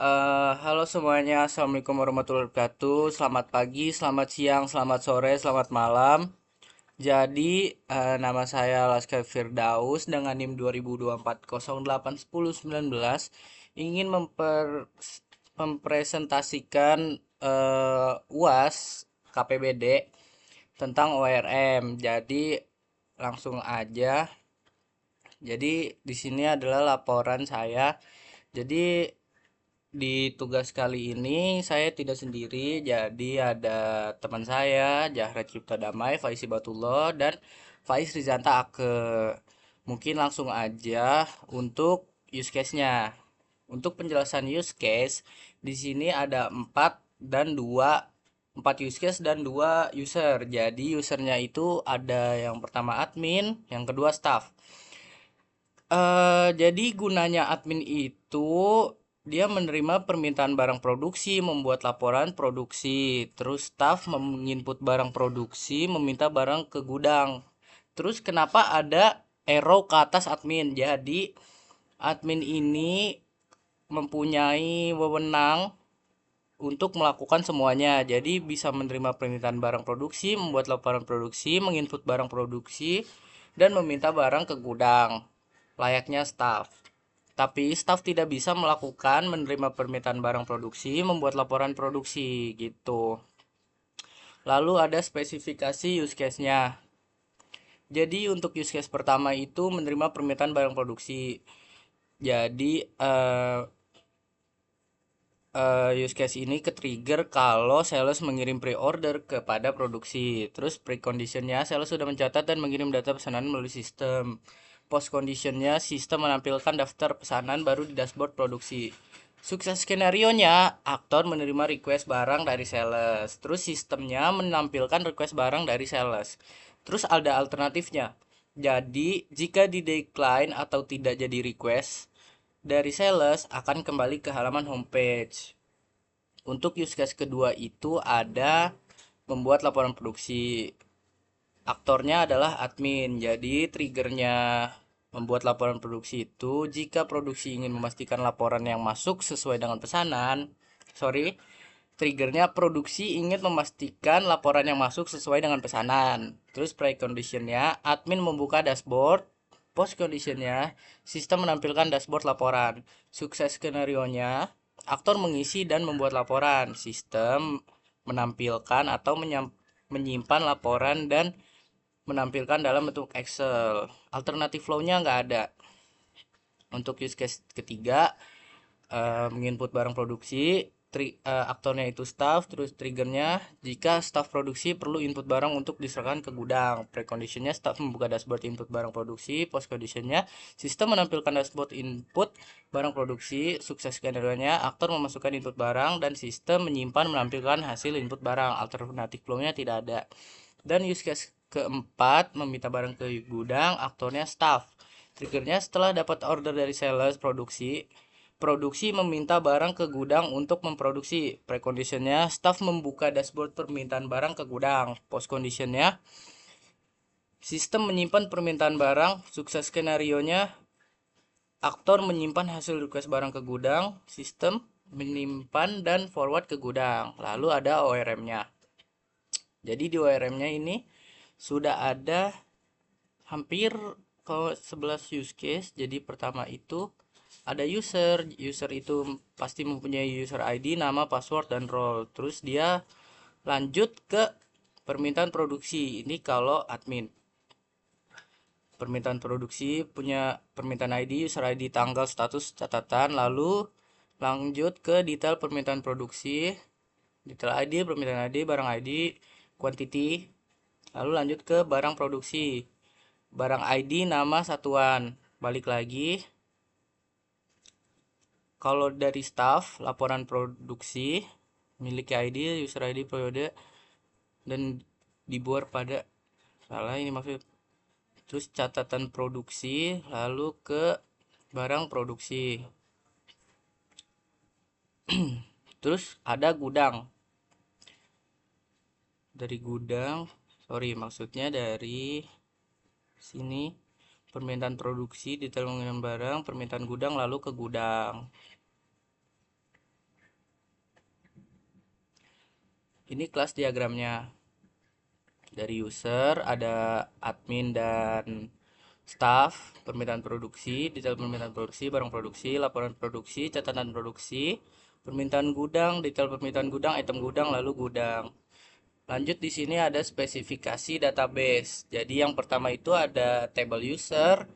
Halo semuanya, Assalamualaikum warahmatullahi wabarakatuh. Selamat pagi, selamat siang, selamat sore, selamat malam. Jadi, nama saya Laskar Firdaus dengan NIM 2024081019 ingin mempresentasikan UAS KPBD tentang ORM. Jadi, langsung aja. Jadi, di sini adalah laporan saya. Jadi, di tugas kali ini saya tidak sendiri, jadi ada teman saya, Jahret Cipta Damai, Faiz Batullah, dan Faiz Rizanta Ake. Mungkin langsung aja untuk use case-nya. Untuk penjelasan use case, di sini ada 4 use case dan 2 user. Jadi usernya itu ada yang pertama admin, yang kedua staff. Jadi gunanya admin itu dia menerima permintaan barang produksi, membuat laporan produksi, terus staff menginput barang produksi, meminta barang ke gudang. Terus kenapa ada arrow ke atas admin? Jadi admin ini mempunyai wewenang untuk melakukan semuanya. Jadi bisa menerima permintaan barang produksi, membuat laporan produksi, menginput barang produksi, dan meminta barang ke gudang layaknya staff. Tapi staff tidak bisa melakukan menerima permintaan barang produksi, membuat laporan produksi gitu. Lalu ada spesifikasi use case-nya. Jadi untuk use case pertama itu menerima permintaan barang produksi. Jadi use case ini ke-trigger kalau sales mengirim pre-order kepada produksi. Terus preconditionnya sales sudah mencatat dan mengirim data pesanan melalui sistem. Post conditionnya sistem menampilkan daftar pesanan baru di dashboard produksi. Sukses skenario-nya aktor menerima request barang dari sales. Terus sistemnya menampilkan request barang dari sales. Terus ada alternatifnya. Jadi jika di decline atau tidak jadi request dari sales akan kembali ke halaman homepage. Untuk use case kedua itu ada membuat laporan produksi. Aktornya adalah admin. Jadi triggernya membuat laporan produksi itu jika produksi ingin memastikan laporan yang masuk sesuai dengan pesanan. Sorry, triggernya produksi ingin memastikan laporan yang masuk sesuai dengan pesanan. Terus preconditionnya admin membuka dashboard. Post conditionnya sistem menampilkan dashboard laporan. Sukses skenario-nya aktor mengisi dan membuat laporan. Sistem menampilkan atau menyimpan laporan dan menampilkan dalam bentuk Excel. Alternatif flow-nya nggak ada. Untuk use case ketiga, menginput barang produksi, aktornya itu staff, terus triggernya jika staff produksi perlu input barang untuk diserahkan ke gudang. Preconditionnya staff membuka dashboard input barang produksi. Post conditionnya sistem menampilkan dashboard input barang produksi. Sukses skenario-nya aktor memasukkan input barang dan sistem menyimpan menampilkan hasil input barang. Alternatif flow-nya tidak ada. Dan use case keempat, meminta barang ke gudang, aktornya staff. Triggernya setelah dapat order dari sales produksi meminta barang ke gudang untuk memproduksi. Preconditionnya staff membuka dashboard permintaan barang ke gudang. Post conditionnya sistem menyimpan permintaan barang. Sukses skenario-nya aktor menyimpan hasil request barang ke gudang, sistem menyimpan dan forward ke gudang. Lalu ada ORM-nya. Jadi di ORM-nya ini sudah ada hampir ke 11 use case. Jadi pertama itu ada user itu pasti mempunyai user ID, nama, password, dan role. Terus dia lanjut ke permintaan produksi. Ini kalau admin. Permintaan produksi punya permintaan ID, user ID, tanggal, status, catatan. Lalu lanjut ke detail permintaan produksi. Detail ID, permintaan ID, barang ID, quantity. Lalu lanjut ke barang produksi. Barang ID, nama, satuan. Balik lagi. Kalau dari staff, laporan produksi, memiliki ID, user ID, periode, dan dibuat pada salah ini maksud. Terus catatan produksi, lalu ke barang produksi. Terus ada gudang. Dari gudang, sorry maksudnya dari sini permintaan produksi, detail mengirim barang, permintaan gudang, lalu ke gudang. Ini kelas diagramnya. Dari user ada admin dan staff, permintaan produksi, detail permintaan produksi, barang produksi, laporan produksi, catatan produksi, permintaan gudang, detail permintaan gudang, item gudang, lalu gudang. Lanjut di sini ada spesifikasi database. Jadi yang pertama itu ada table user,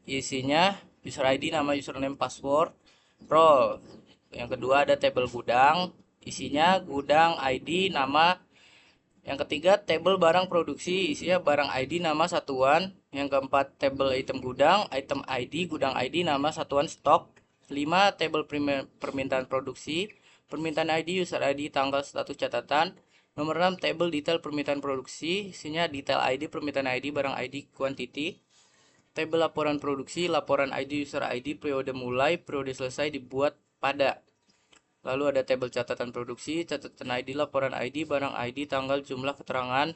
isinya user ID, nama, username, password, role. Yang kedua ada table gudang, isinya gudang ID, nama. Yang ketiga table barang produksi, isinya barang ID, nama, satuan. Yang keempat table item gudang, item ID, gudang ID, nama, satuan, stok. 5 table permintaan produksi, permintaan ID, user ID, tanggal, status, catatan. Nomor 6 table detail permintaan produksi, isinya detail ID, permintaan ID, barang ID, quantity. Table laporan produksi, laporan ID, user ID, periode mulai, periode selesai, dibuat pada. Lalu ada tabel catatan produksi, catatan ID, laporan ID, barang ID, tanggal, jumlah, keterangan.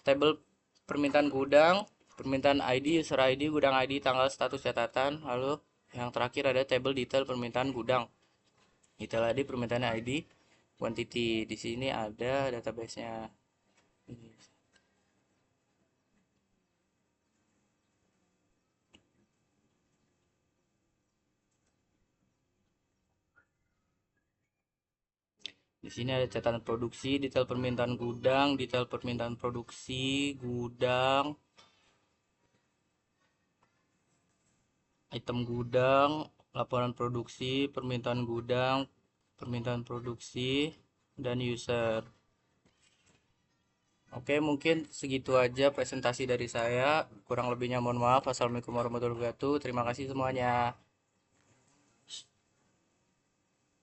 Tabel permintaan gudang, permintaan ID, user ID, gudang ID, tanggal, status, catatan. Lalu yang terakhir ada tabel detail permintaan gudang. Detail ID, permintaan ID, quantity. Di sini ada database-nya. Di sini ada catatan produksi, detail permintaan gudang, detail permintaan produksi, gudang, item gudang, laporan produksi, permintaan produksi, dan user. Oke, mungkin segitu aja presentasi dari saya. Kurang lebihnya mohon maaf. Assalamualaikum warahmatullahi wabarakatuh. Terima kasih semuanya.